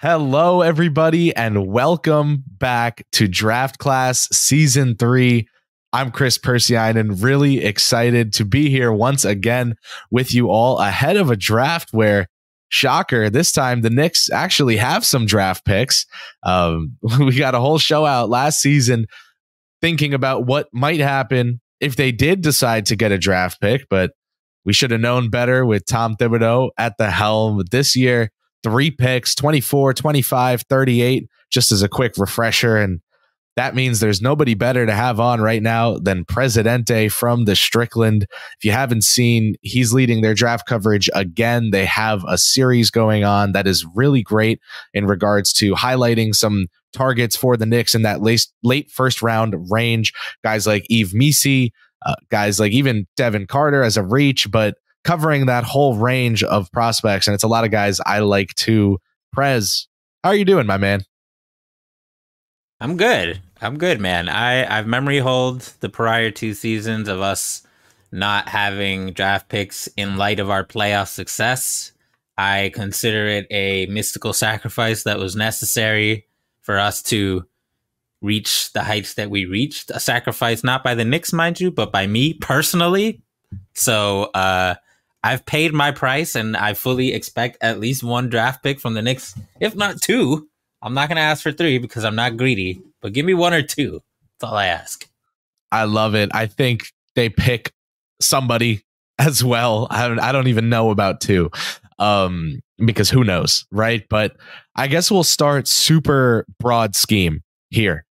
Hello, everybody, and welcome back to Draft Class Season 3. I'm Kris and really excited to be here once again with you all ahead of a draft where, shocker, this time the Knicks actually have some draft picks. We got a whole show out last season thinking about what might happen if they did decide to get a draft pick, but we should have known better with Tom Thibodeau at the helm this year. 3 picks, 24, 25, 38, just as a quick refresher. And that means there's nobody better to have on right now than Presidente from the Strickland. If you haven't seen, he's leading their draft coverage again. They have a series going on that is really great in regards to highlighting some targets for the Knicks in that late first round range. Guys like Yves Missi, guys like even Devin Carter as a reach, but covering that whole range of prospects. And it's a lot of guys I like too. Prez, how are you doing, my man? I'm good, man. I've memory hold the prior 2 seasons of us not having draft picks in light of our playoff success. I consider it a mystical sacrifice that was necessary for us to reach the heights that we reached. A sacrifice not by the Knicks, mind you, but by me personally. So I've paid my price, and I fully expect at least 1 draft pick from the Knicks, if not 2. I'm not going to ask for 3 because I'm not greedy, but give me 1 or 2. That's all I ask. I love it. I think they pick somebody as well. I don't even know about 2 because who knows, right? But I guess we'll start super broad scheme here.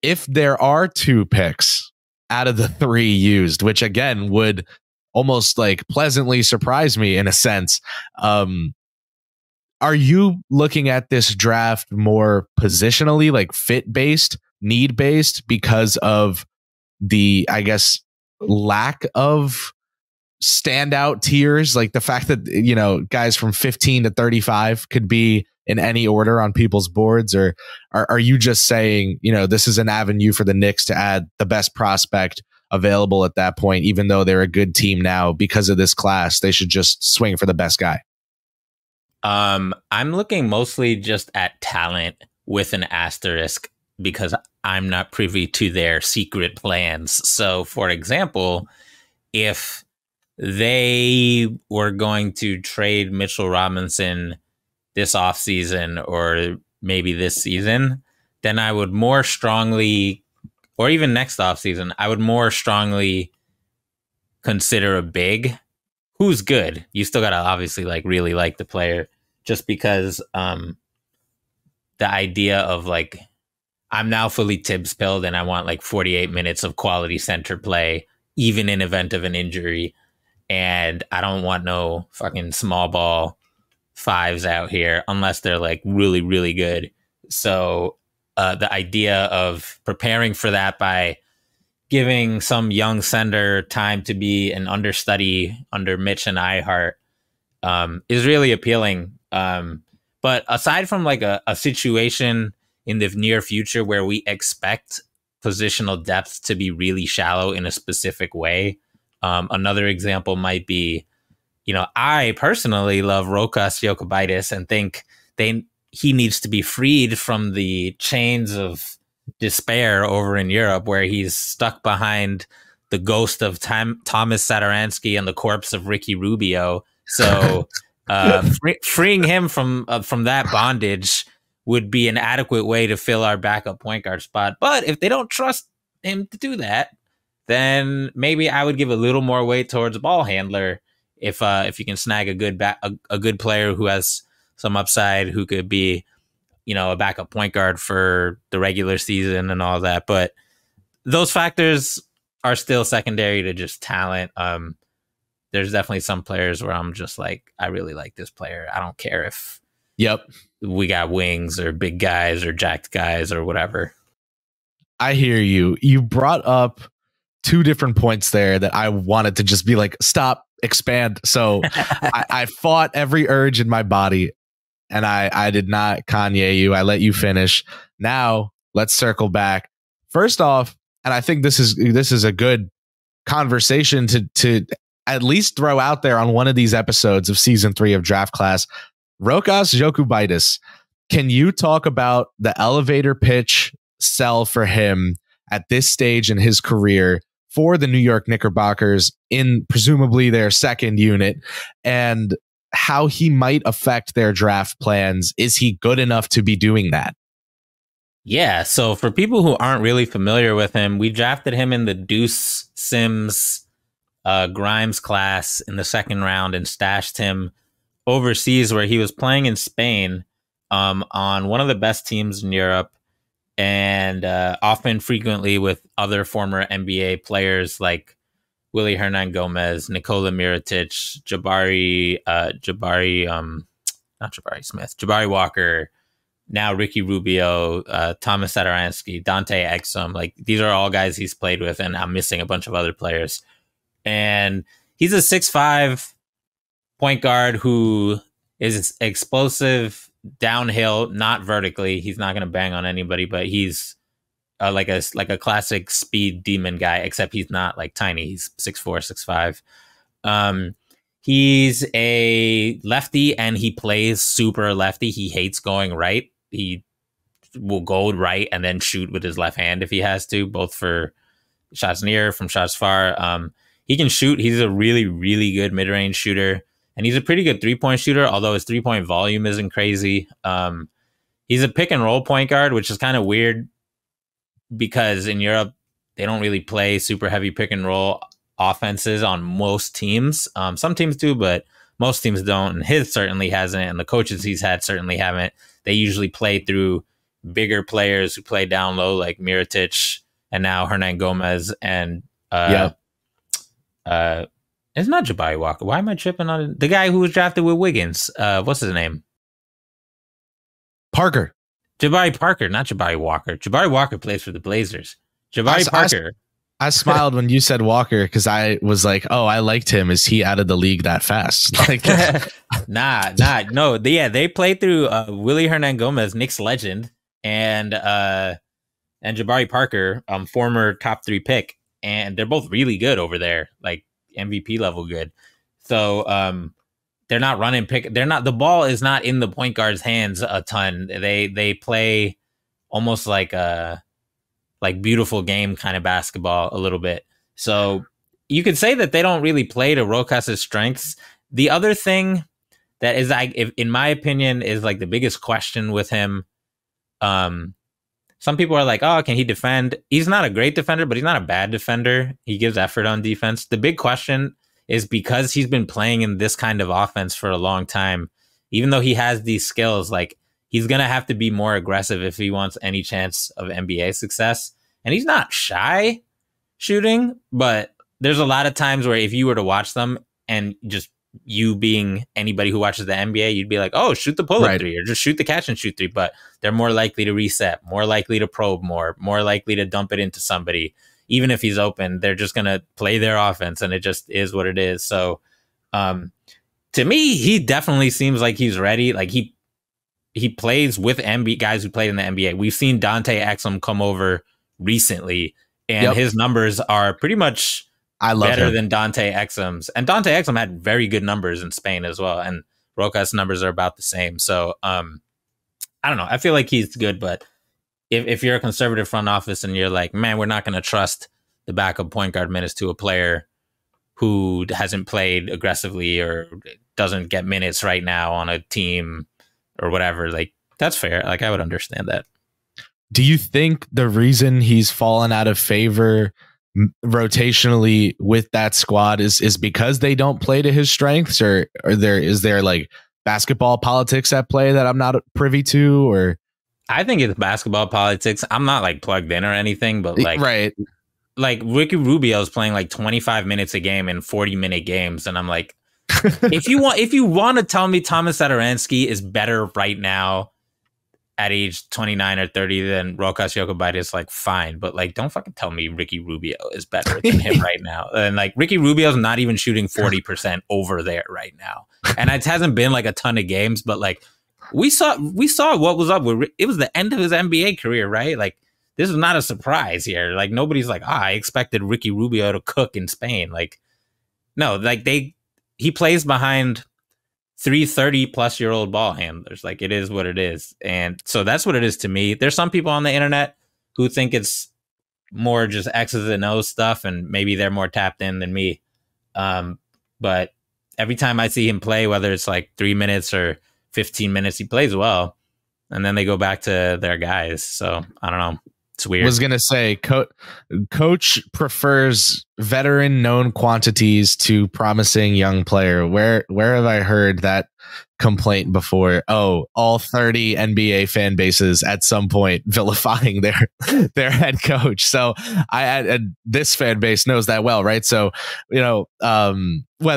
If there are 2 picks out of the 3 used, which again would almost like pleasantly surprise me in a sense, are you looking at this draft more positionally, like fit based, need based, because of the, I guess, lack of standout tiers, like the fact that, you know, guys from 15 to 35 could be in any order on people's boards? Or are you just saying, you know, this is an avenue for the Knicks to add the best prospect available at that point, even though they're a good team now because of this class, they should just swing for the best guy? I'm looking mostly just at talent with an asterisk because I'm not privy to their secret plans. So, for example, if they were going to trade Mitchell Robinson this offseason or maybe this season, then I would more strongly, or even next offseason, I would more strongly consider a big who's good. You still got to obviously like really like the player, just because the idea of like, I'm now fully Tibbs pilled and I want like 48 minutes of quality center play, even in event of an injury. And I don't want no fucking small ball 5s out here unless they're like really, really good. So the idea of preparing for that by giving some young sender time to be an understudy under Mitch and Ihart is really appealing. But aside from like a situation in the near future where we expect positional depth to be really shallow in a specific way, another example might be, you know, I personally love Rokas Jokubaitis and think he needs to be freed from the chains of despair over in Europe, where he's stuck behind the ghost of Thomas Satoransky and the corpse of Ricky Rubio. So freeing him from that bondage would be an adequate way to fill our backup point guard spot. But if they don't trust him to do that, then maybe I would give a little more weight towards a ball handler. If you can snag a good player who has some upside, who could be, you know, a backup point guard for the regular season and all that. But those factors are still secondary to just talent. There's definitely some players where I'm just like, I really like this player. I don't care if we got wings or big guys or jacked guys or whatever. I hear you. You brought up 2 different points there that I wanted to just be like, stop, expand. So I fought every urge in my body, and I did not Kanye you. I let you finish. Now let's circle back. First off, and I think this is a good conversation to at least throw out there on one of these episodes of season 3 of Draft Class. Rokas Jokubaitis. Can you talk about the elevator pitch sell for him at this stage in his career for the New York Knickerbockers in presumably their second unit, and how he might affect their draft plans? Is he good enough to be doing that? Yeah, so for people who aren't really familiar with him, we drafted him in the Deuce Sims Grimes class in the second round and stashed him overseas where he was playing in Spain on one of the best teams in Europe, and often frequently with other former NBA players like Willie Hernan Gomez, Nikola Mirotic, Jabari Walker, now Ricky Rubio, Thomas Satoransky, Dante Exum. Like, these are all guys he's played with, and I'm missing a bunch of other players. And he's a 6'5" point guard who is explosive downhill, not vertically. He's not going to bang on anybody, but he's like a classic speed demon guy, except he's not like tiny. He's 6'4", 6'5". He's a lefty and he plays super lefty. He hates going right. He will go right and then shoot with his left hand if he has to, both for shots near, from shots far. He can shoot. He's a really, really good mid-range shooter. And he's a pretty good three-point shooter, although his three-point volume isn't crazy. He's a pick-and-roll point guard, which is kind of weird because in Europe, they don't really play super heavy pick-and-roll offenses on most teams. Some teams do, but most teams don't. And his certainly hasn't, and the coaches he's had certainly haven't. They usually play through bigger players who play down low, like Mirotic and now Hernan Gomez. And it's not Jabari Walker. Why am I tripping on it? The guy who was drafted with Wiggins? What's his name? Parker. Jabari Parker, not Jabari Walker. Jabari Walker plays for the Blazers. Jabari Parker. I smiled when you said Walker because I was like, oh, I liked him. Is he out of the league that fast? Like, no. They played through Willie Hernan Gomez, Knicks legend, and Jabari Parker, former top 3 pick, and they're both really good over there, like MVP level good. So they're not running pick. They're not. The ball is not in the point guard's hands a ton. They play almost like a beautiful game kind of basketball a little bit. So you could say that they don't really play to Rokas' strengths. The other thing that is, in my opinion, is like the biggest question with him. Some people are like, oh, can he defend? He's not a great defender, but he's not a bad defender. He gives effort on defense. The big question is, because he's been playing in this kind of offense for a long time, even though he has these skills, like, he's going to have to be more aggressive if he wants any chance of NBA success. And he's not shy shooting, but there's a lot of times where if you were to watch them, and just you being anybody who watches the NBA, you'd be like, oh, shoot the pull-up three, or just shoot the catch and shoot three. But they're more likely to reset, more likely to probe more likely to dump it into somebody. Even if he's open, they're just going to play their offense, and it just is what it is. So to me, he definitely seems like he's ready. Like, he plays with guys who played in the NBA. We've seen Dante Exum come over recently, and his numbers are pretty much better than Dante Exum's. And Dante Exum had very good numbers in Spain as well, and Rokas' numbers are about the same. So I don't know. I feel like he's good, but if you're a conservative front office and you're like, man, we're not going to trust the backup point guard minutes to a player who hasn't played aggressively or doesn't get minutes right now on a team or whatever, like, that's fair. Like, I would understand that. Do you think the reason he's fallen out of favor rotationally with that squad is because they don't play to his strengths, or is there like basketball politics at play that I'm not privy to? Or I think it's basketball politics. I'm not like plugged in or anything, but like, right. Like, Ricky Rubio is playing like 25 minutes a game in 40-minute games, and I'm like, if you want to tell me Thomas Satoransky is better right now at age 29 or 30 than Rokas Jokubaitis, like, fine. But, like, don't fucking tell me Ricky Rubio is better than him right now. And, like, Ricky Rubio's not even shooting 40% over there right now. And it hasn't been, like, a ton of games, but, like, we saw what was up with it was the end of his NBA career, right? Like, this is not a surprise here. Like, nobody's like, I expected Ricky Rubio to cook in Spain. Like, no, like, he plays behind three 30-plus-year-old ball handlers. Like, it is what it is. And so that's what it is to me. There's some people on the internet who think it's more just X's and O's stuff, and maybe they're more tapped in than me. But every time I see him play, whether it's like 3 minutes or 15 minutes, he plays well. And then they go back to their guys. So I don't know. It's weird. Was going to say, coach prefers veteran known quantities to promising young player. Where have I heard that complaint before? Oh, all 30 NBA fan bases at some point vilifying their head coach. So this fan base knows that well, right? So, well,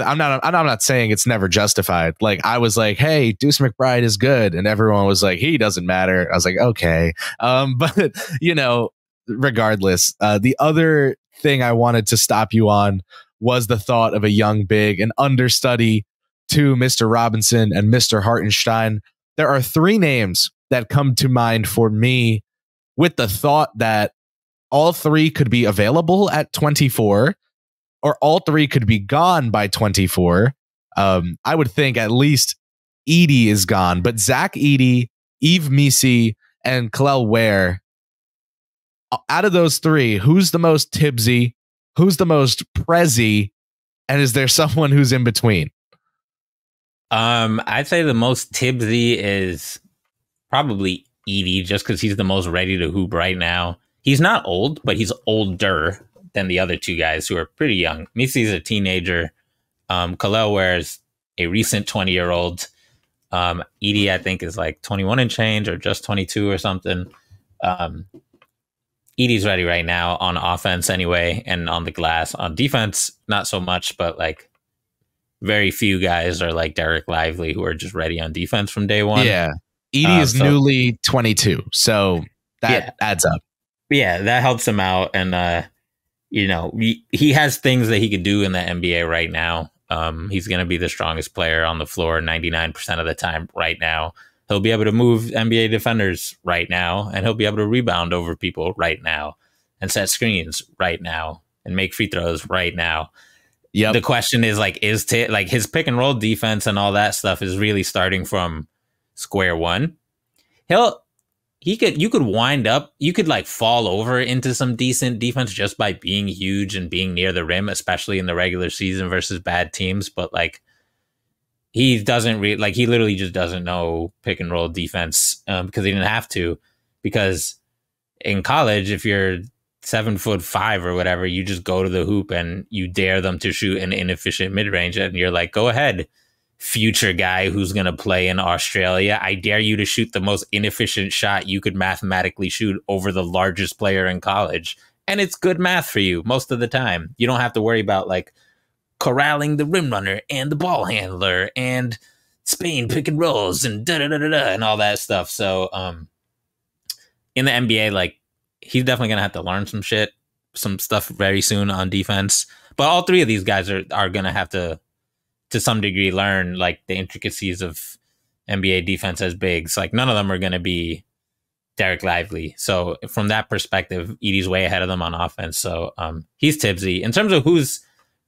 I'm not saying it's never justified. Like, I was like, hey, Deuce McBride is good, and everyone was like, he doesn't matter. I was like, okay. But regardless, the other thing I wanted to stop you on was the thought of a young big, an understudy to Mr. Robinson and Mr. Hartenstein. There are three names that come to mind for me with the thought that all three could be available at 24, or all three could be gone by 24. I would think at least Edey is gone, but Zach Edey, Yves Missi, and Kel'el Ware, out of those three, who's the most Tibbsy? Who's the most Prezi? And is there someone who's in between? I'd say the most Tibbsy is probably Edey, just because he's the most ready to hoop right now. He's not old, but he's older than the other two guys who are pretty young. Missi's a teenager. Kel'el Ware is a recent 20-year-old. Edey, I think, is like 21 and change, or just 22 or something. Edey's ready right now on offense anyway, and on the glass. On defense, not so much, but like very few guys are like Derek Lively who are just ready on defense from day one. Yeah. Edey is newly 22, so that adds up. Yeah, that helps him out. And, he has things that he could do in the NBA right now. He's going to be the strongest player on the floor 99% of the time right now. He'll be able to move NBA defenders right now, and he'll be able to rebound over people right now, and set screens right now, and make free throws right now. Yep. The question is like, his pick and roll defense and all that stuff is really starting from square one. You could wind up, you could like fall over into some decent defense just by being huge and being near the rim, especially in the regular season versus bad teams. But like, he doesn't he literally just doesn't know pick and roll defense because he didn't have to. Because in college, if you're 7'5" or whatever, you just go to the hoop and you dare them to shoot an inefficient mid range, and you're like, go ahead, future guy who's going to play in Australia. I dare you to shoot the most inefficient shot you could mathematically shoot over the largest player in college. And it's good math for you most of the time. You don't have to worry about like corralling the rim runner and the ball handler and Spain pick and rolls and and all that stuff. So in the NBA, like, he's definitely going to have to learn some stuff very soon on defense. But all three of these guys are going to have to some degree, learn like the intricacies of NBA defense as bigs. Like, none of them are going to be Derek Lively. So from that perspective, Edey's way ahead of them on offense. So he's Tibbsy. In terms of who's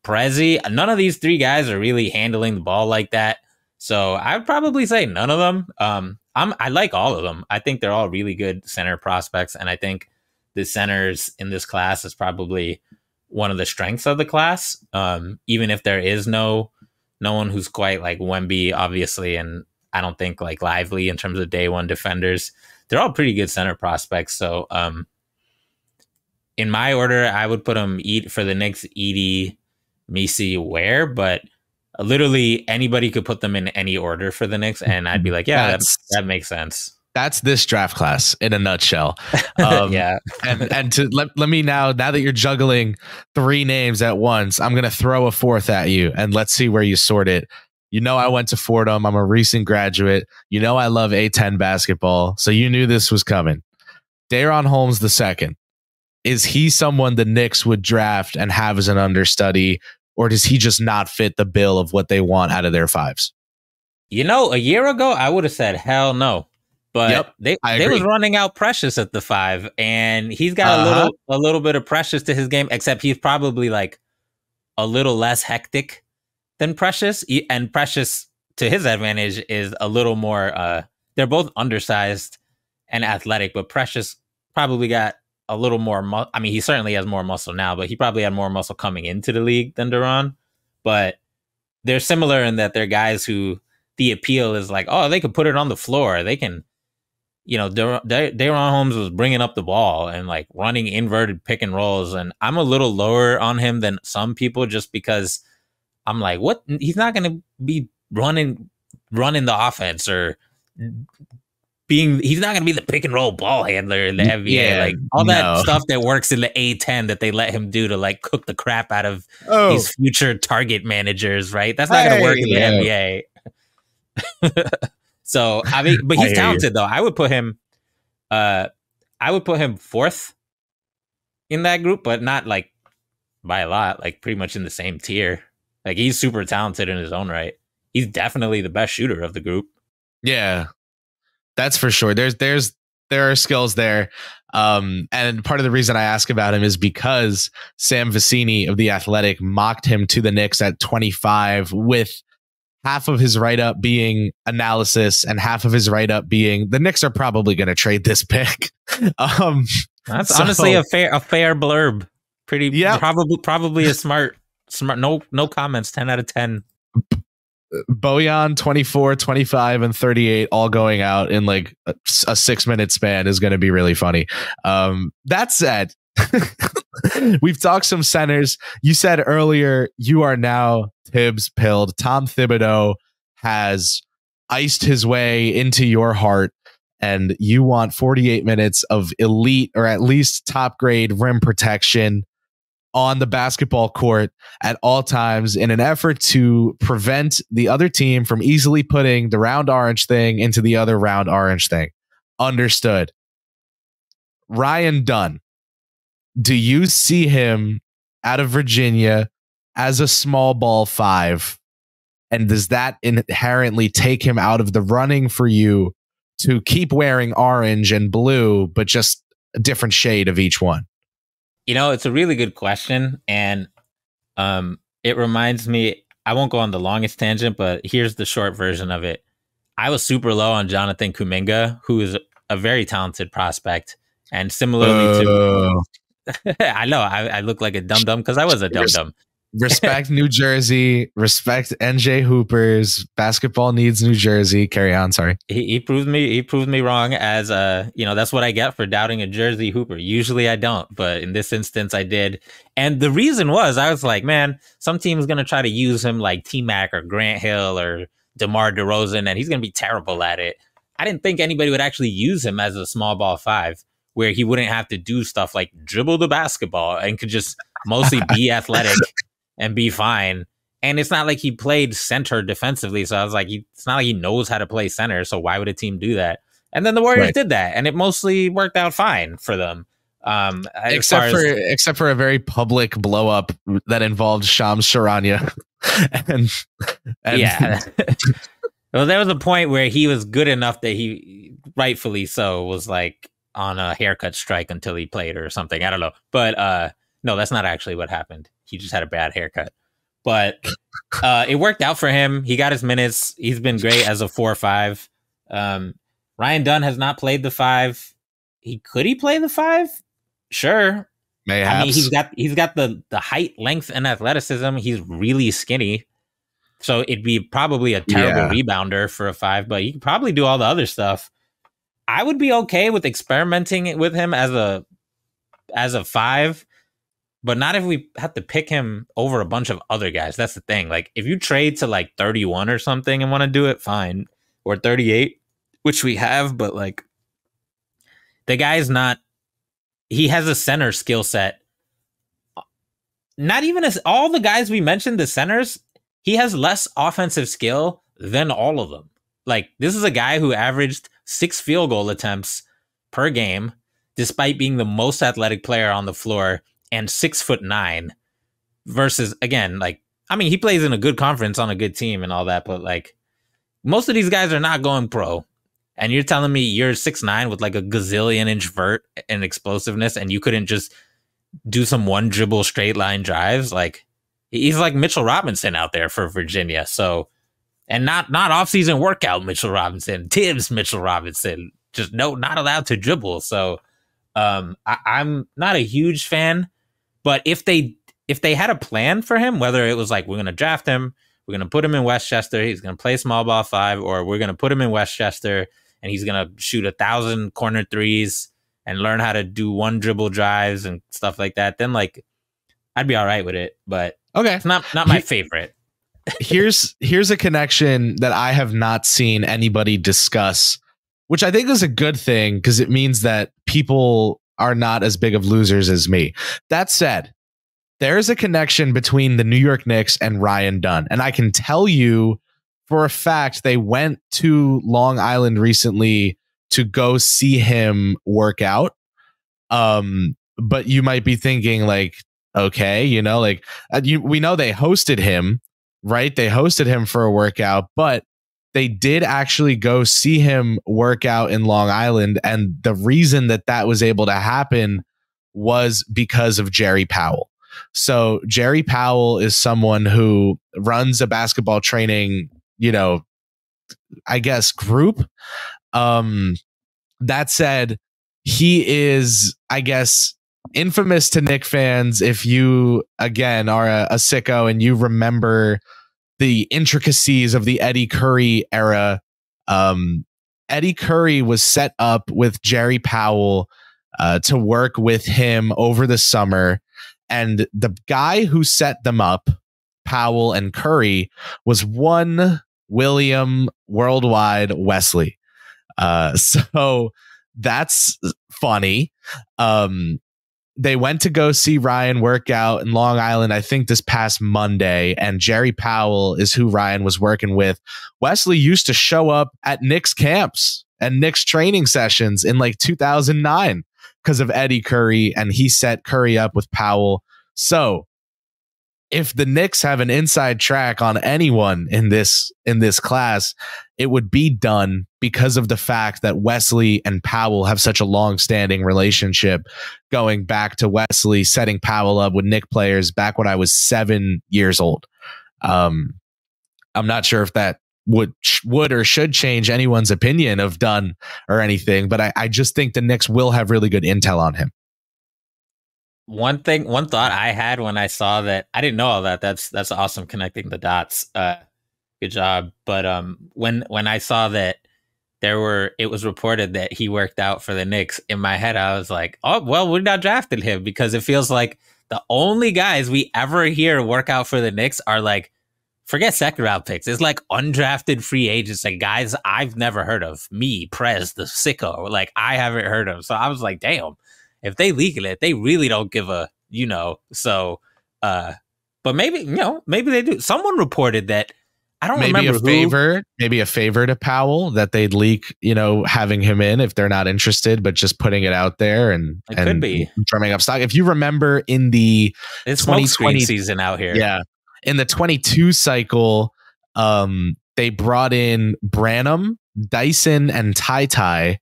Prezi, none of these three guys are really handling the ball like that. So I would probably say none of them. I like all of them. I think they're all really good center prospects, and I think the centers in this class is probably one of the strengths of the class. Even if there is no one who's quite like Wemby, obviously, and I don't think like Lively in terms of day one defenders. They're all pretty good center prospects. So in my order, I would put them for the Knicks, Edey, Missi, Ware, but literally anybody could put them in any order for the Knicks, and I'd be like, yeah, that makes sense. That's this draft class in a nutshell. Yeah. And to let me now that you're juggling three names at once, I'm going to throw a fourth at you, and let's see where you sort it. I went to Fordham. I'm a recent graduate. I love A10 basketball. So you knew this was coming. DaRon Holmes II. Is he someone the Knicks would draft and have as an understudy, or does he just not fit the bill of what they want out of their fives? A year ago, I would have said, hell no. But they was running out Precious at the 5, and he's got a little bit of Precious to his game, except he's probably like a little less hectic than Precious. And Precious to his advantage is a little more, they're both undersized and athletic, but Precious probably got a little more, I mean, he certainly has more muscle now, but he probably had more muscle coming into the league than DaRon. But they're similar in that they're guys who the appeal is like, oh, they could put it on the floor. They can, you know, DaRon Holmes was bringing up the ball and like running inverted pick and rolls. And I'm a little lower on him than some people just because I'm like, what? He's not going to be running the offense or he's not going to be the pick and roll ball handler in the NBA. Yeah, like all that stuff that works in the A10 that they let him do to like cook the crap out of these future target managers, right? That's not going to work in the NBA. So, I mean, but he's talented though. I would put him fourth in that group, but not like by a lot, like pretty much in the same tier. Like he's super talented in his own right. He's definitely the best shooter of the group. Yeah. That's for sure. There are skills there. And part of the reason I ask about him is because Sam Vecini of The Athletic mocked him to the Knicks at 25 with half of his write-up being analysis and half of his write-up being the Knicks are probably going to trade this pick. That's honestly a fair blurb. Pretty, probably a smart, no comments, 10 out of 10. Bojan 24, 25, and 38 all going out in like a 6-minute span is going to be really funny. That said, we've talked some centers. You said earlier you are now Tibbs pilled. Tom Thibodeau has iced his way into your heart, and you want 48 minutes of elite or at least top grade rim protection on the basketball court at all times in an effort to prevent the other team from easily putting the round orange thing into the other round orange thing. Understood. Ryan Dunn, do you see him out of Virginia as a small ball 5? And does that inherently take him out of the running for you to keep wearing orange and blue, but just a different shade of each one? You know, it's a really good question, and it reminds me, I won't go on the longest tangent, but here's the short version of it. I was super low on Jonathan Kuminga, who is a very talented prospect, and similarly to... I know, I look like a dum-dum because I was a dum-dum. Respect New Jersey. Respect NJ Hoopers. Basketball needs New Jersey. Carry on. Sorry. He proved me wrong as that's what I get for doubting a Jersey Hooper. Usually I don't, but in this instance I did. And the reason was I was like, man, some team's going to try to use him like T-Mac or Grant Hill or DeMar DeRozan, and he's going to be terrible at it. I didn't think anybody would actually use him as a small ball 5 where he wouldn't have to do stuff like dribble the basketball and could just mostly be athletic and be fine. And it's not like he played center defensively. So I was like, it's not like he knows how to play center. So why would a team do that? And then the Warriors did that, and it mostly worked out fine for them. Except for a very public blow up that involved Shams Charania. and yeah. Well, there was a point where he was good enough that he, rightfully so, was like on a haircut strike until he played or something. I don't know. But no, that's not actually what happened. He just had a bad haircut. But it worked out for him. He got his minutes. He's been great as a 4-5. Ryan Dunn has not played the 5. Could he play the 5? Sure. Mayhaps. I mean, he's got the height, length, and athleticism. He's really skinny. So it'd be probably a terrible rebounder for a 5, but he could probably do all the other stuff. I would be okay with experimenting with him as a 5, but not if we have to pick him over a bunch of other guys. That's the thing. Like, if you trade to like 31 or something and want to do it, fine. Or 38, which we have, but like, the guy's not, he has a center skill set. Not even as all the guys we mentioned, the centers, he has less offensive skill than all of them. Like, this is a guy who averaged 6 field goal attempts per game, despite being the most athletic player on the floor and 6'9", versus, again, like, I mean, he plays in a good conference on a good team and all that, but like, most of these guys are not going pro. And you're telling me you're 6'9" with like a gazillion inch vert and explosiveness, and you couldn't just do some one dribble straight line drives? Like, he's like Mitchell Robinson out there for Virginia. So And not off-season workout Mitchell Robinson, Tibbs Mitchell Robinson, just not allowed to dribble. So I'm not a huge fan, but if they had a plan for him, whether it was like, we're going to draft him, we're going to put him in Westchester, he's going to play small ball 5, or we're going to put him in Westchester and he's going to shoot 1,000 corner threes and learn how to do one dribble drives and stuff like that, then like I'd be all right with it. But okay, it's not my favorite. Here's a connection that I have not seen anybody discuss, which I think is a good thing because it means that people are not as big of losers as me. That said, there is a connection between the New York Knicks and Ryan Dunn. And I can tell you for a fact they went to Long Island recently to go see him work out. But you might be thinking like, okay, we know they hosted him, right? They hosted him for a workout, but they did actually go see him work out in Long Island. And the reason that was able to happen was because of Jerry Powell. So Jerry Powell is someone who runs a basketball training, I guess, group. That said, he is, I guess, infamous to Knicks fans. If you, again, are a sicko and you remember the intricacies of the Edey Curry era, Edey Curry was set up with Jerry Powell to work with him over the summer. And the guy who set them up, Powell and Curry, was one William Worldwide Wesley. So that's funny. They went to go see Ryan work out in Long Island, I think this past Monday, and Jerry Powell is who Ryan was working with. Wesley used to show up at Knicks camps and Knicks training sessions in like 2009 because of Edey Curry, and he set Curry up with Powell. So if the Knicks have an inside track on anyone in this class, it would be Dunn, because of the fact that Wesley and Powell have such a long-standing relationship, going back to Wesley setting Powell up with Knicks players back when I was 7 years old. I'm not sure if that would or should change anyone's opinion of Dunn or anything, but I just think the Knicks will have really good intel on him. One thought I had when I saw that, I didn't know all that. That's awesome, connecting the dots. Good job. But when I saw that it was reported that he worked out for the Knicks, in my head I was like, oh well, we not drafted him, because it feels like the only guys we ever hear work out for the Knicks are like, forget second round picks, it's like undrafted free agents, like guys I've never heard of. Me, Prez, the sicko, like I haven't heard of. So I was like, damn, if they leak it, they really don't give a, so, but maybe they do. Someone reported that, I don't remember maybe a favor to Powell, that they'd leak, having him in if they're not interested, but just putting it out there and could be drumming up stock. If you remember in the 2020 season out here. Yeah. In the 22 cycle, they brought in Branham, Dyson, and Ty,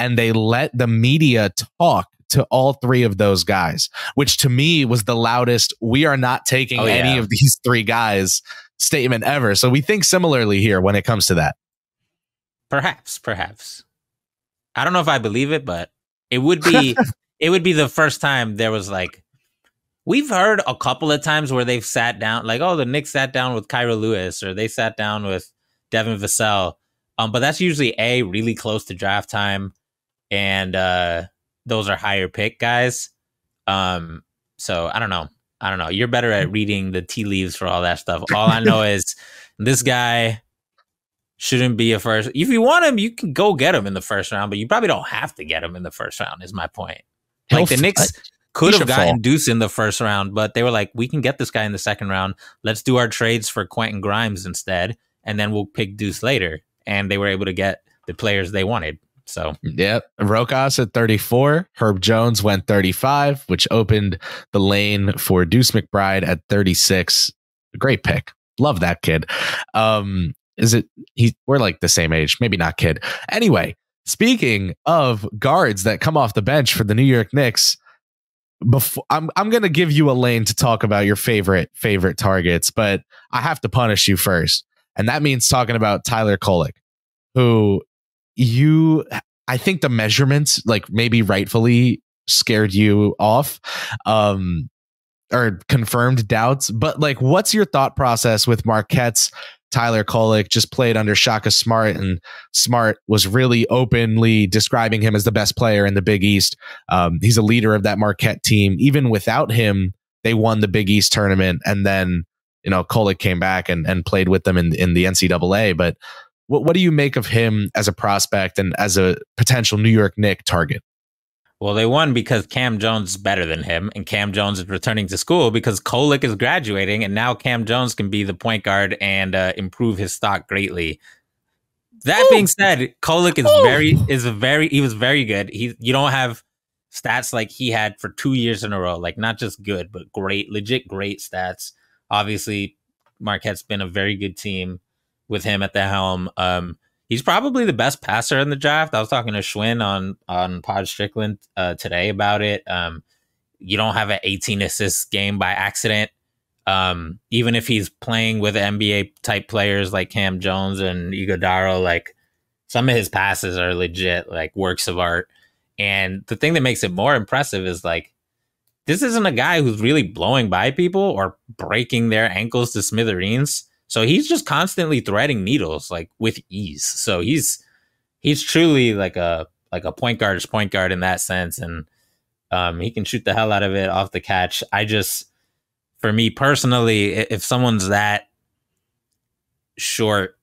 and they let the media talk to all three of those guys, which to me was the loudest "we are not taking any of these three guys" statement ever. So we think similarly here when it comes to that. Perhaps. I don't know if I believe it, but it would be the first time there was like, we've heard a couple of times where they've sat down, like, oh, the Knicks sat down with Kyra Lewis, or they sat down with Devin Vassell. But that's usually really close to draft time, and those are higher pick guys. So I don't know. You're better at reading the tea leaves for all that stuff. All I know is this guy shouldn't be a first. If you want him, you can go get him in the first round, but you probably don't have to get him in the first round, is my point. Like the Knicks could have gotten Deuce in the first round, but they were like, we can get this guy in the second round. Let's do our trades for Quentin Grimes instead, and then we'll pick Deuce later. And they were able to get the players they wanted. So, yep. Rokas at 34. Herb Jones went 35, which opened the lane for Deuce McBride at 36. Great pick. Love that kid. We're like the same age, maybe not kid. Anyway, speaking of guards that come off the bench for the New York Knicks, I'm going to give you a lane to talk about your favorite targets, but I have to punish you first. And that means talking about Tyler Kolek, who I think the measurements, like maybe rightfully, scared you off, or confirmed doubts. But like, what's your thought process with Marquette's Tyler Kolek? Just played under Shaka Smart, and Smart was really openly describing him as the best player in the Big East. He's a leader of that Marquette team. Even without him, they won the Big East tournament. And then, Kolek came back and played with them in the NCAA. But what do you make of him as a prospect and as a potential New York Knicks target? Well, they won because Cam Jones is better than him, and Cam Jones is returning to school because Kolek is graduating, and now Cam Jones can be the point guard and improve his stock greatly. That being said, Kolek he was very good. You don't have stats like he had for 2 years in a row, like not just good, but great, legit great stats. Obviously, Marquette's been a very good team with him at the helm. He's probably the best passer in the draft. I was talking to Schwinn on Pod Strickland today about it. You don't have an 18 assist game by accident. Even if he's playing with NBA type players like Cam Jones and Iguodala, like some of his passes are legit, like works of art. And the thing that makes it more impressive is like, this isn't a guy who's really blowing by people or breaking their ankles to smithereens. So he's just constantly threading needles, like with ease. So he's truly like a point guard in that sense, and he can shoot the hell out of it off the catch. For me personally, if someone's that short,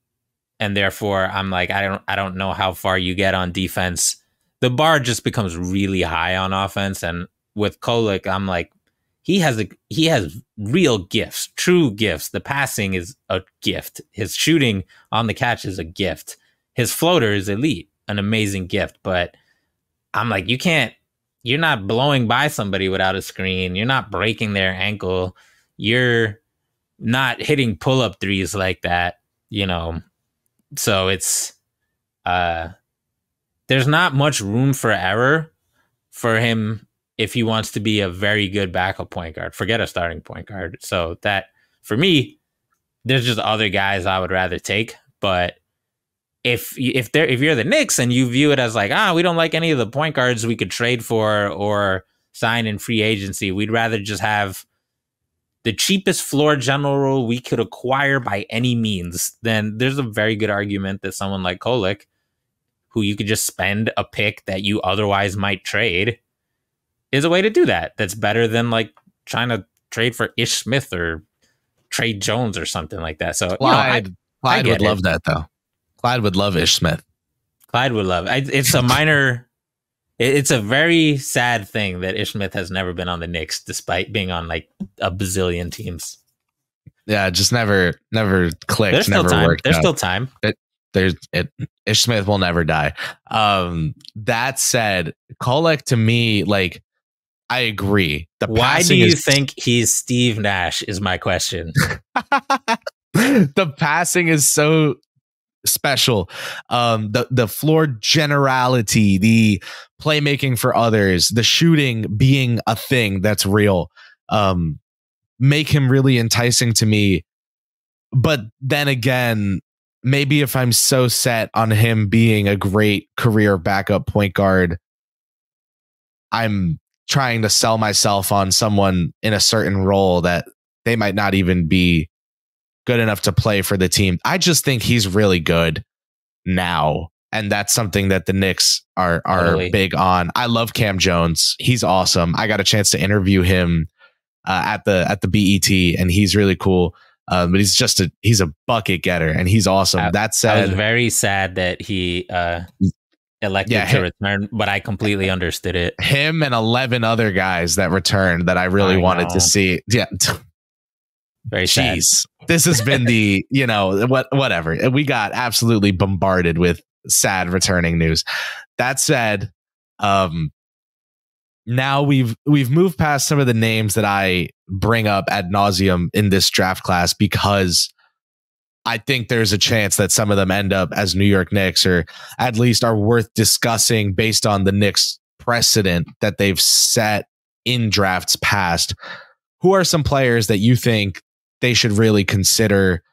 and therefore I'm like, I don't know how far you get on defense, the bar just becomes really high on offense. And with Kolek, I'm like, he has real gifts, true gifts. The passing is a gift. His shooting on the catch is a gift. His floater is elite, an amazing gift. But I'm like, you're not blowing by somebody without a screen. You're not breaking their ankle. You're not hitting pull-up threes like that, So it's, there's not much room for error for him if he wants to be a very good backup point guard. Forget a starting point guard. So that, for me, there's just other guys I would rather take. But if you're the Knicks and you view it as like, we don't like any of the point guards we could trade for or sign in free agency, we'd rather just have the cheapest floor general we could acquire by any means, then there's a very good argument that someone like Kolek, who you could just spend a pick that you otherwise might trade, is a way to do that. That's better than like trying to trade for Ish Smith or trade Jones or something like that. So Clyde would love that though. Clyde would love Ish Smith. Clyde would love it. It's a minor. It's a very sad thing that Ish Smith has never been on the Knicks, despite being on like a bazillion teams. Yeah, just never clicked. There's never still time. worked. There's out. still time. Ish Smith will never die. That said, Kolek to me, like, I agree. Why do you think he's Steve Nash is my question. The passing is so special. The floor generality, the playmaking for others, the shooting being a thing that's real, make him really enticing to me. But then again, maybe if I'm so set on him being a great career backup point guard, I'm trying to sell myself on someone in a certain role that they might not even be good enough to play for the team. I just think he's really good now. And that's something that the Knicks are totally big on. I love Cam Jones. He's awesome. I got a chance to interview him at the BET, and he's really cool. But he's a bucket getter, and he's awesome. That said, I was very sad that he elected to return, but I completely understood it. Him and 11 other guys that returned that I really wanted to see. Yeah. Very sad. This has been the, whatever. We got absolutely bombarded with sad returning news. That said, now we've moved past some of the names that I bring up ad nauseum in this draft class, because I think there's a chance that some of them end up as New York Knicks, or at least are worth discussing based on the Knicks precedent that they've set in drafts past. Who are some players that you think they should really consider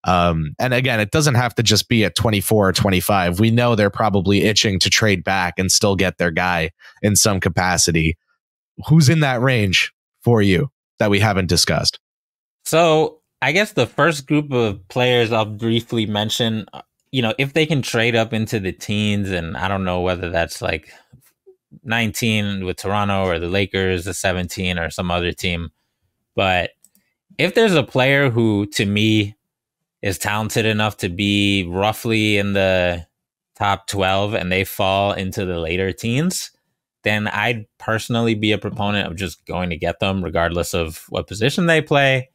And again, it doesn't have to just be at 24 or 25. We know they're probably itching to trade back and still get their guy in some capacity. Who's in that range for you that we haven't discussed? So I guess the first group of players I'll briefly mention, if they can trade up into the teens, and I don't know whether that's like 19 with Toronto or the Lakers, the 17 or some other team. But if there's a player who, to me, is talented enough to be roughly in the top 12 and they fall into the later teens, then I'd personally be a proponent of just going to get them regardless of what position they play.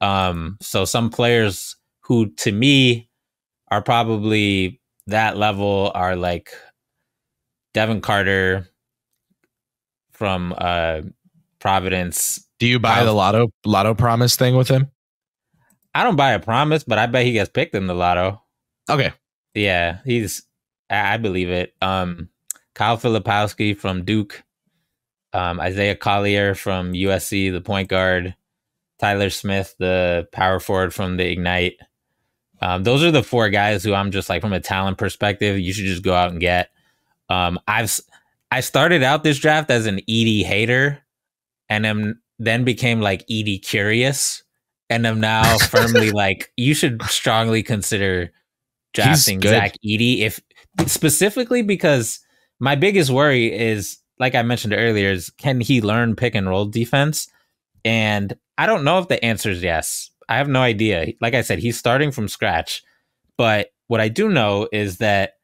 So some players who, to me, are probably that level are like Devin Carter from Providence. Do you buy the lotto promise thing with him? I don't buy a promise, but I bet he gets picked in the lotto. Okay. Yeah, I believe it. Kyle Filipowski from Duke, Isaiah Collier from USC, the point guard, Tyler Smith, the power forward from the Ignite. Those are the four guys who I'm just like, from a talent perspective, you should just go out and get. I started out this draft as an Edey hater, and then became like Edey curious, and I'm now firmly like, you should strongly consider drafting Zach Edey, specifically because my biggest worry is, like I mentioned earlier, is can he learn pick and roll defense? And I don't know if the answer is yes. I have no idea. Like I said, he's starting from scratch. But what I do know is that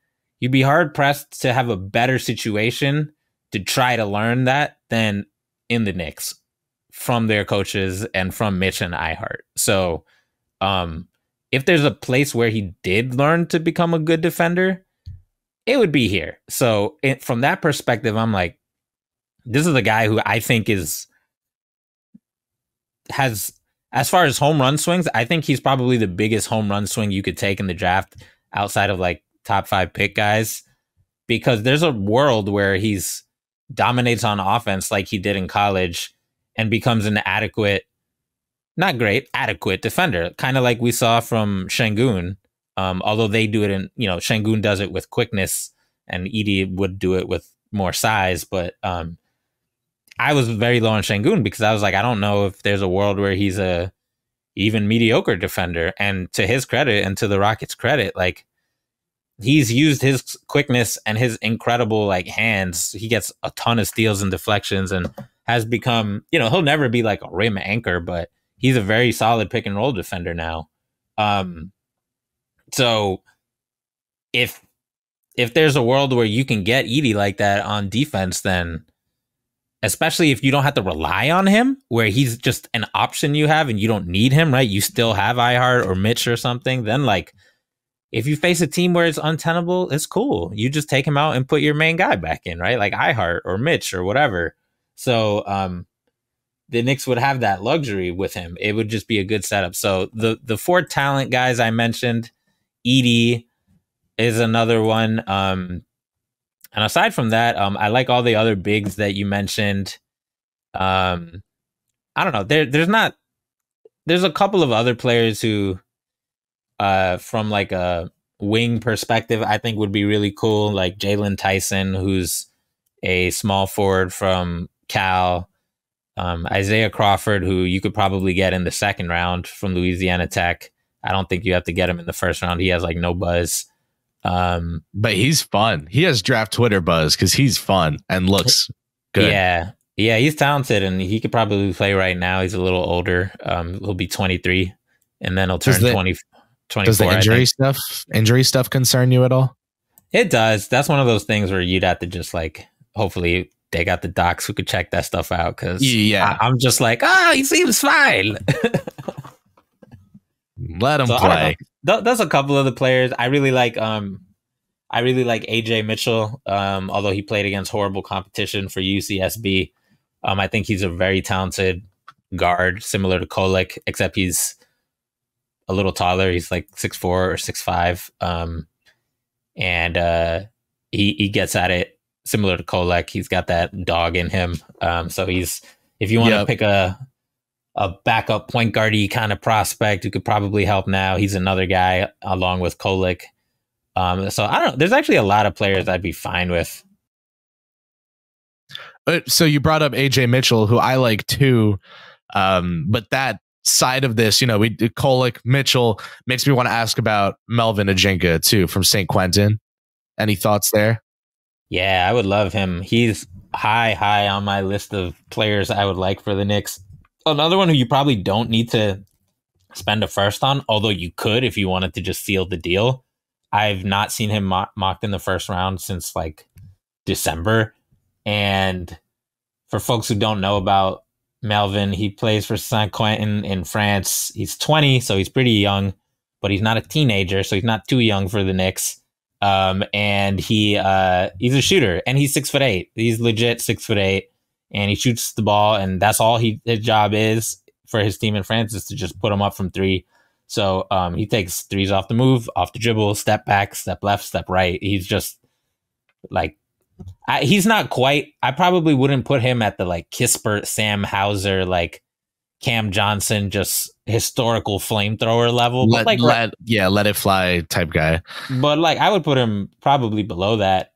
you'd be hard pressed to have a better situation to try to learn that than in the Knicks, from their coaches and from Mitch and iHeart. So if there's a place where he did learn to become a good defender, it would be here. So from that perspective, I'm like, this is a guy who I think has, as far as home run swings, I think he's probably the biggest home run swing you could take in the draft outside of like top 5 pick guys, because there's a world where he's dominates on offense like he did in college and becomes an adequate, not great, adequate defender, kind of like we saw from Şengün. Although they do it in, Şengün does it with quickness and Edey would do it with more size. But I was very low on Şengün because I was like, I don't know if there's a world where he's a even mediocre defender. And to his credit and to the Rockets' credit, like, he's used his quickness and his incredible like hands. He gets a ton of steals and deflections and has become, he'll never be like a rim anchor, but he's a very solid pick and roll defender now. So if there's a world where you can get Edey like that on defense, then especially if you don't have to rely on him, where he's just an option you have and you don't need him, right? You still have iHeart or Mitch or something. Then like, if you face a team where it's untenable, it's cool. You just take him out and put your main guy back in, right? Like iHeart or Mitch or whatever. So the Knicks would have that luxury with him. It would just be a good setup. So the 4 talent guys I mentioned, Edey is another one. And aside from that, I like all the other bigs that you mentioned. I don't know. There's a couple of other players who, from like a wing perspective, I think would be really cool. Like Jalen Tyson, who's a small forward from Cal. Isaiah Crawford, who you could probably get in the second round from Louisiana Tech. I don't think you have to get him in the first round. He has like no buzz. But he's fun. He has draft Twitter buzz because he's fun and looks good. Yeah, he's talented and he could probably play right now. He's a little older. He'll be 23 and then he'll turn 24. Does the injury stuff concern you at all? It does. That's one of those things where you'd have to just like, hopefully they got the docs who could check that stuff out. Cause I'm just like, he seems fine. Let him play. There's a couple of the players I really like. I really like AJ Mitchell. Although he played against horrible competition for UCSB. I think he's a very talented guard, similar to Kolek, except he's a little taller. He's like 6'4" or 6'5". And he gets at it similar to Kolek. He's got that dog in him. So if you want to pick a a backup point guardy kind of prospect who could probably help now. He's another guy along with Kolek. So I don't know. There's actually a lot of players I'd be fine with. So you brought up AJ Mitchell, who I like too. But that side of this, we did Kolek, Mitchell, makes me want to ask about Melvin Ajinca too from Saint-Quentin. Any thoughts there? Yeah, I would love him. He's high on my list of players I would like for the Knicks. Another one who you probably don't need to spend a first on, although you could if you wanted to just seal the deal. I've not seen him mocked in the first round since like December. And for folks who don't know about Melvin, he plays for Saint-Quentin in France. He's 20, so he's pretty young, but he's not a teenager, so he's not too young for the Knicks. And he's a shooter, and he's 6'8". He's legit 6'8", and he shoots the ball, and that's all his job is for his team in France is to just put him up from three. So he takes threes off the move, off the dribble, step back, step left, step right. He's just like, he's not quite, I probably wouldn't put him at the like Kispert, Sam Hauser, like Cam Johnson, just historical flamethrower level. Let it fly type guy. But like I would put him probably below that,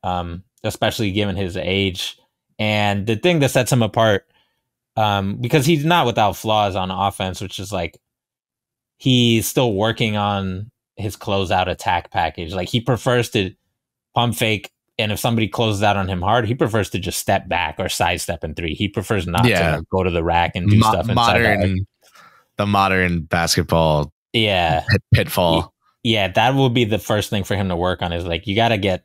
especially given his age. And the thing that sets him apart, because he's not without flaws on offense, which is like he's still working on his closeout attack package. Like he prefers to pump fake, and if somebody closes out on him hard, he prefers to just step back or sidestep in three. He prefers not to go to the rack and do stuff inside the modern basketball pitfall. Yeah, that will be the first thing for him to work on is like you got to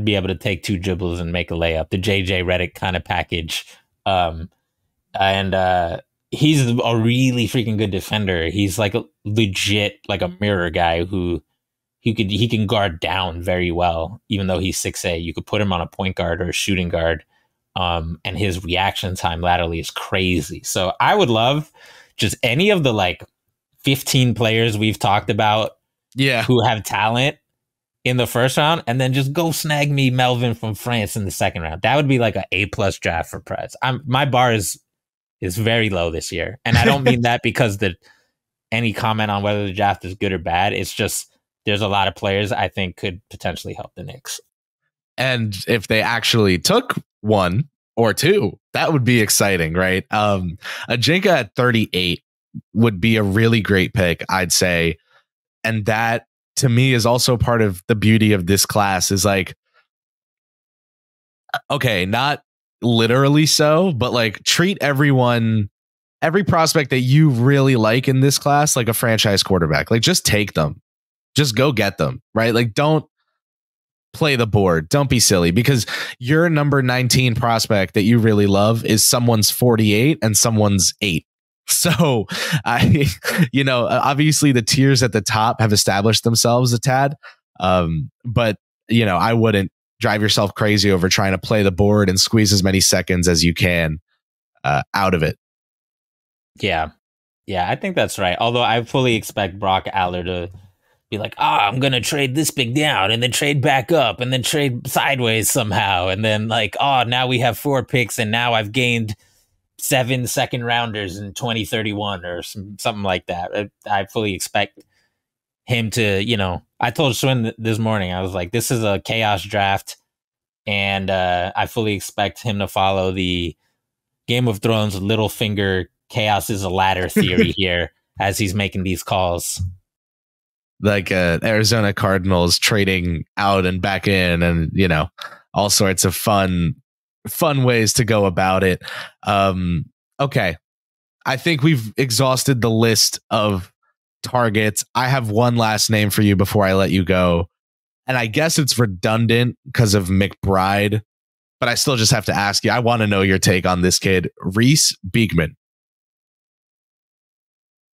be able to take two dribbles and make a layup, the JJ Redick kind of package. And he's a really freaking good defender. He's like a legit like a mirror guy who he can guard down very well, even though he's 6'8". You could put him on a point guard or a shooting guard, and his reaction time laterally is crazy. So I would love just any of the like 15 players we've talked about who have talent in the first round, and then just go snag me Melvin from France in the second round. That would be like an A+ draft for Prez. My bar is very low this year, and I don't mean that because any comment on whether the draft is good or bad. It's just there's a lot of players I think could potentially help the Knicks. And if they actually took one or two, that would be exciting, right? Ajinca at 38 would be a really great pick, I'd say. And that, to me, is also part of the beauty of this class is like, okay, not literally so, but like treat every prospect that you really like in this class like a franchise quarterback. Like just take them. Just go get them, right? Like don't play the board. Don't be silly because your number 19 prospect that you really love is someone's 48 and someone's 8. So obviously the tiers at the top have established themselves a tad. But I wouldn't drive yourself crazy over trying to play the board and squeeze as many seconds as you can out of it. Yeah, I think that's right. Although I fully expect Brock Aller to be like, I'm going to trade this pick down and then trade back up and then trade sideways somehow. And then like, now we have 4 picks and now I've gained 7 second rounders in 2031 or something like that. I fully expect him to, I told Schwinn this morning, I was like, this is a chaos draft. And I fully expect him to follow the Game of Thrones Littlefinger chaos is a ladder theory here as he's making these calls. Like Arizona Cardinals trading out and back in and, all sorts of fun ways to go about it. Okay. I think we've exhausted the list of targets. I have one last name for you before I let you go. And I guess it's redundant because of McBride, but I still just have to ask you. I want to know your take on this kid, Reece Beekman.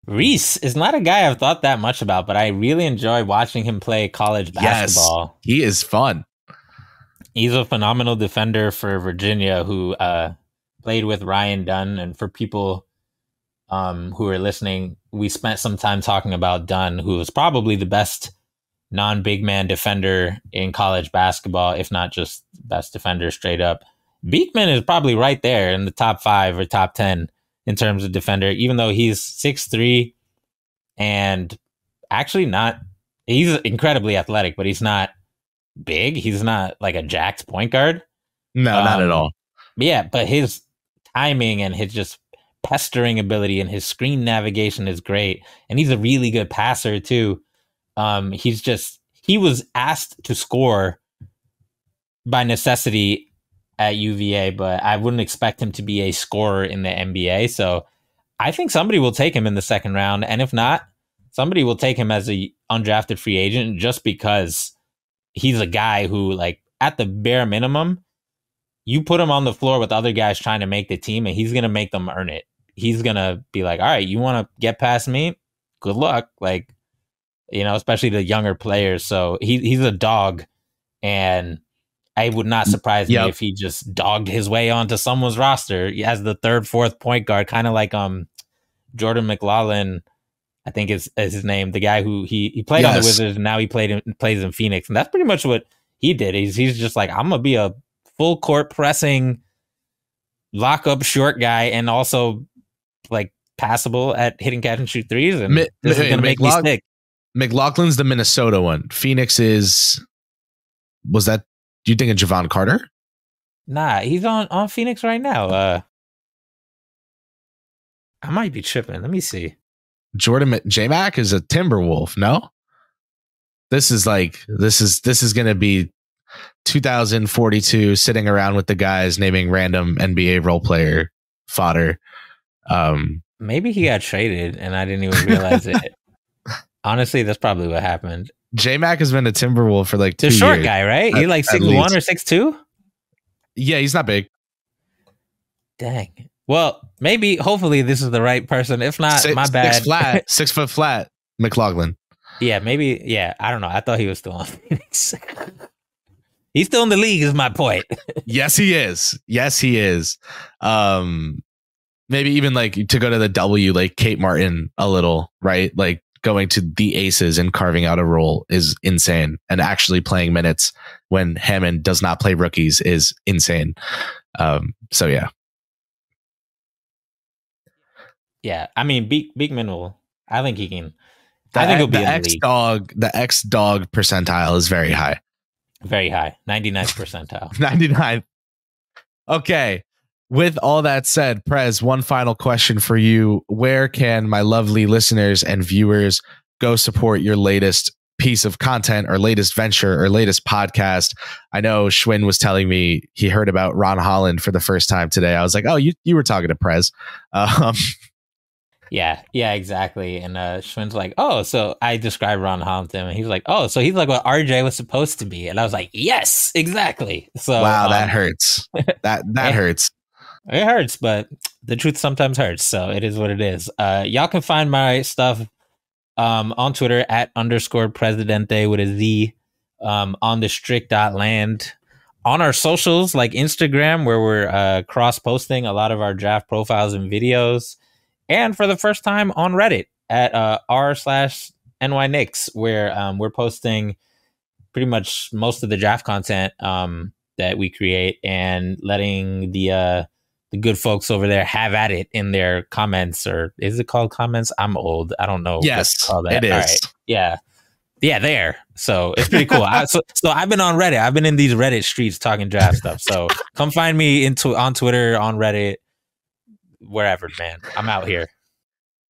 Reece is not a guy I've thought that much about, but I really enjoy watching him play college basketball. Yes, he is fun. He's a phenomenal defender for Virginia who played with Ryan Dunn. And for people who are listening, we spent some time talking about Dunn, who was probably the best non-big man defender in college basketball, if not just best defender straight up. Beekman is probably right there in the top 5 or top 10 in terms of defender, even though he's 6'3" and actually not, he's incredibly athletic, but he's not big. He's not like a jacked point guard. No, not at all. Yeah, but his timing and his just pestering ability and his screen navigation is great. And he's a really good passer too. He was asked to score by necessity at UVA, but I wouldn't expect him to be a scorer in the NBA. So I think somebody will take him in the second round. And if not, somebody will take him as a undrafted free agent just because he's a guy who, like, at the bare minimum, you put him on the floor with other guys trying to make the team and he's going to make them earn it. He's going to be like, all right, you want to get past me? Good luck. Like, you know, especially the younger players. So he's a dog, and it would not surprise me if he just dogged his way onto someone's roster as the third, fourth point guard, kind of like Jordan McLaughlin, I think is his name, the guy who he played on the Wizards and now he plays in Phoenix, and that's pretty much what he did. He's just like, I'm gonna be a full court pressing, lock up short guy, and also like passable at hitting catch and shoot threes, and this is gonna make me stick. McLaughlin's the Minnesota one. Phoenix was that? Do you think of Javon Carter? Nah, he's on Phoenix right now. I might be tripping. Let me see. Jordan J-Mac is a Timberwolf. No, this is going to be 2042 sitting around with the guys naming random NBA role player fodder. Maybe he got traded and I didn't even realize it. Honestly, that's probably what happened. J-Mac has been a Timberwolf for like 2 years. The short guy, right? He's like 6'1" or 6'2"? Yeah, he's not big. Dang. Well, maybe, hopefully, this is the right person. If not, my bad. 6 foot flat, McLaughlin. Yeah, maybe. Yeah, I don't know. I thought he was still on Phoenix. He's still in the league, is my point. Yes, he is. Yes, he is. Maybe even like to go to the W, like Kate Martin a little, right? Like going to the Aces and carving out a role is insane. And actually playing minutes when Hammond does not play rookies is insane. So, yeah. Yeah, I mean, Beekman will. I think he can. I think he'll be in the league. The X-Dog percentile is very high. Very high. 99th percentile. 99. Okay. With all that said, Prez, one final question for you. Where can my lovely listeners and viewers go support your latest piece of content or latest venture or latest podcast? I know Schwinn was telling me he heard about Ron Holland for the first time today. I was like, oh, you were talking to Prez. Yeah, exactly. And Schwinn's like, oh, so I described Ron Holland to him, and he's like, oh, so he's like what RJ was supposed to be. And I was like, yes, exactly. So wow, that hurts. That hurts. It hurts, but the truth sometimes hurts. So it is what it is. Y'all can find my stuff on Twitter at _Presidente with a Z, on the strict.land, on our socials like Instagram, where we're cross-posting a lot of our draft profiles and videos. And for the first time on Reddit at r/NY Knicks, where we're posting pretty much most of the draft content that we create and letting the good folks over there have at it in their comments. Or is it called comments? I'm old. I don't know. Yes, it is. All right. Yeah. Yeah, there. So it's pretty cool. So I've been on Reddit. I've been in these Reddit streets talking draft stuff. So come find me on Twitter, on Reddit, wherever, man. I'm out here.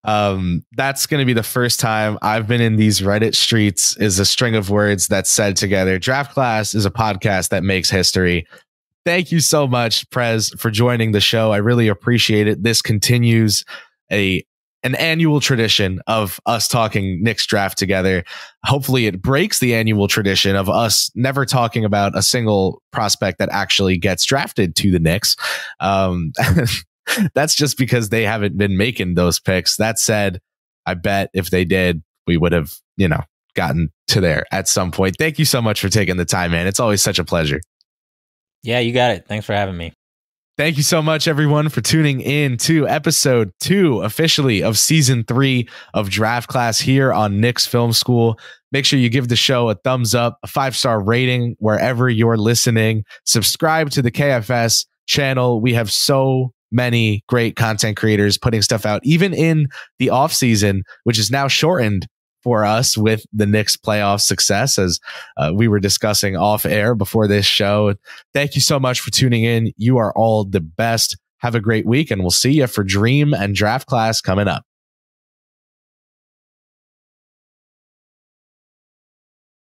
That's going to be the first time I've been in these Reddit streets, is a string of words that's said together. Draft Class is a podcast that makes history. Thank you so much, Prez, for joining the show. I really appreciate it. This continues an annual tradition of us talking Knicks draft together. Hopefully it breaks the annual tradition of us never talking about a single prospect that actually gets drafted to the Knicks. That's just because they haven't been making those picks. That said, I bet if they did, we would have, gotten to there at some point. Thank you so much for taking the time, man. It's always such a pleasure. Yeah, you got it. Thanks for having me. Thank you so much, everyone, for tuning in to episode 2 officially of season 3 of Draft Class here on Knicks Film School. Make sure you give the show a thumbs up, a 5-star rating wherever you're listening. Subscribe to the KFS channel. We have so many great content creators putting stuff out, even in the off season, which is now shortened for us with the Knicks playoff success, as we were discussing off air before this show. Thank you so much for tuning in. You are all the best. Have a great week, and we'll see you for Dream and Draft Class coming up.